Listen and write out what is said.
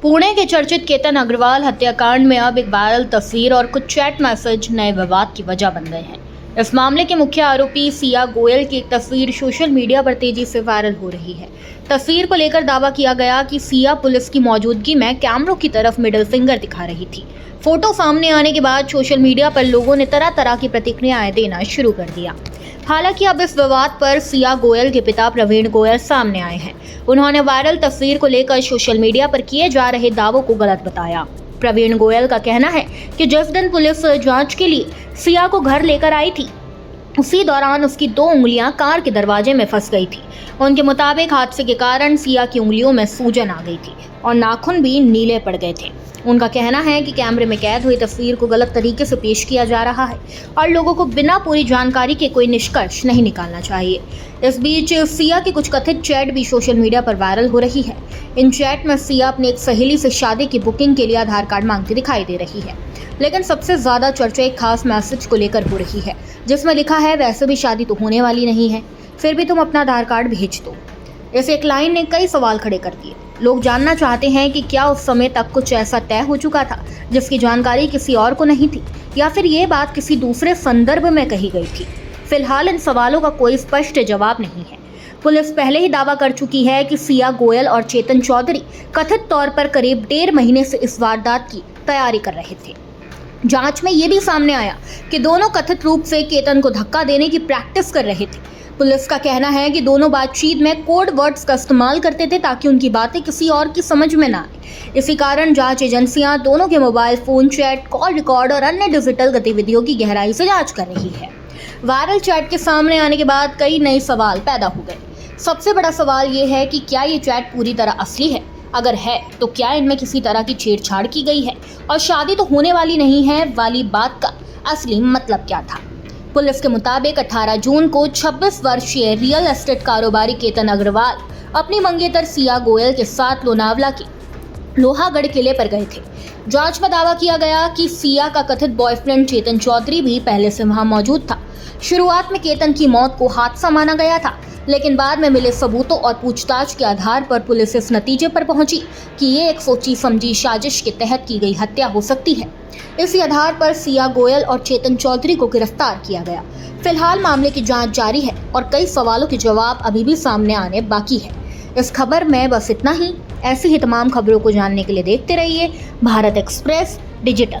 पुणे के चर्चित केतन अग्रवाल हत्याकांड में अब एक वायरल तस्वीर और कुछ चैट मैसेज नए विवाद की वजह बन गए हैं। इस मामले के मुख्य आरोपी सिया गोयल की एक तस्वीर सोशल मीडिया पर तेजी से वायरल हो रही है। तस्वीर को लेकर दावा किया गया कि सिया पुलिस की मौजूदगी में कैमरों की तरफ मिडिल फिंगर दिखा रही थी। फोटो सामने आने के बाद सोशल मीडिया पर लोगों ने तरह तरह की प्रतिक्रियाएं देना शुरू कर दिया। हालांकि अब इस विवाद पर सिया गोयल के पिता प्रवीण गोयल सामने आए हैं। उन्होंने वायरल तस्वीर को लेकर सोशल मीडिया पर किए जा रहे दावों को गलत बताया। प्रवीण गोयल का कहना है कि जिस दिन पुलिस जांच के लिए सिया को घर लेकर आई थी, उसी दौरान उसकी 2 उंगलियां कार के दरवाजे में फंस गई थी। उनके मुताबिक हादसे के कारण सिया की उंगलियों में सूजन आ गई थी और नाखून भी नीले पड़ गए थे। उनका कहना है कि कैमरे में कैद हुई तस्वीर को गलत तरीके से पेश किया जा रहा है और लोगों को बिना पूरी जानकारी के कोई निष्कर्ष नहीं निकालना चाहिए। इस बीच सिया की कुछ कथित चैट भी सोशल मीडिया पर वायरल हो रही है। इन चैट में सिया अपनी एक सहेली से शादी की बुकिंग के लिए आधार कार्ड मांगती दिखाई दे रही है। लेकिन सबसे ज्यादा चर्चा एक खास मैसेज को लेकर हो रही है, जिसमें लिखा है, वैसे भी शादी तो होने वाली नहीं है, फिर भी तुम अपना आधार कार्ड भेज दो। इस एक लाइन ने कई सवाल खड़े कर दिए। लोग जानना चाहते हैं कि क्या उस समय तक कुछ ऐसा तय हो चुका था जिसकी जानकारी किसी और को नहीं थी, या फिर ये बात किसी दूसरे संदर्भ में कही गई थी। फिलहाल इन सवालों का कोई स्पष्ट जवाब नहीं है। पुलिस पहले ही दावा कर चुकी है कि सिया गोयल और चेतन चौधरी कथित तौर पर करीब 1.5 महीने से इस वारदात की तैयारी कर रहे थे। जांच में ये भी सामने आया कि दोनों कथित रूप से केतन को धक्का देने की प्रैक्टिस कर रहे थे। पुलिस का कहना है कि दोनों बातचीत में कोड वर्ड्स का इस्तेमाल करते थे ताकि उनकी बातें किसी और की समझ में ना आए। इसी कारण जांच एजेंसियां दोनों के mobile phone, chat, call record और अन्य डिजिटल गतिविधियों की गहराई से जांच कर रही है। वायरल चैट के सामने आने के बाद कई नए सवाल पैदा हो गए। सबसे बड़ा सवाल ये है कि क्या ये चैट पूरी तरह असली है? अगर है तो क्या इनमें किसी तरह की छेड़छाड़ की गई है और शादी तो होने वाली नहीं है वाली बात का असली मतलब क्या था? पुलिस के मुताबिक 18 जून को 26 वर्षीय रियल एस्टेट कारोबारी केतन अग्रवाल अपनी मंगेतर सिया गोयल के साथ लोनावला के लोहागढ़ किले पर गए थे। जांच में दावा किया गया कि सिया का कथित बॉयफ्रेंड चेतन चौधरी भी पहले से वहां मौजूद था। शुरुआत में केतन की मौत को हादसा माना गया था, लेकिन बाद में मिले सबूतों और पूछताछ के आधार पर पुलिस इस नतीजे पर पहुंची कि ये एक सोची समझी साजिश के तहत की गई हत्या हो सकती है। इसी आधार पर सिया गोयल और चेतन चौधरी को गिरफ्तार किया गया। फिलहाल मामले की जांच जारी है और कई सवालों के जवाब अभी भी सामने आने बाकी है। इस खबर में बस इतना ही। ऐसी ही तमाम खबरों को जानने के लिए देखते रहिए भारत एक्सप्रेस डिजिटल।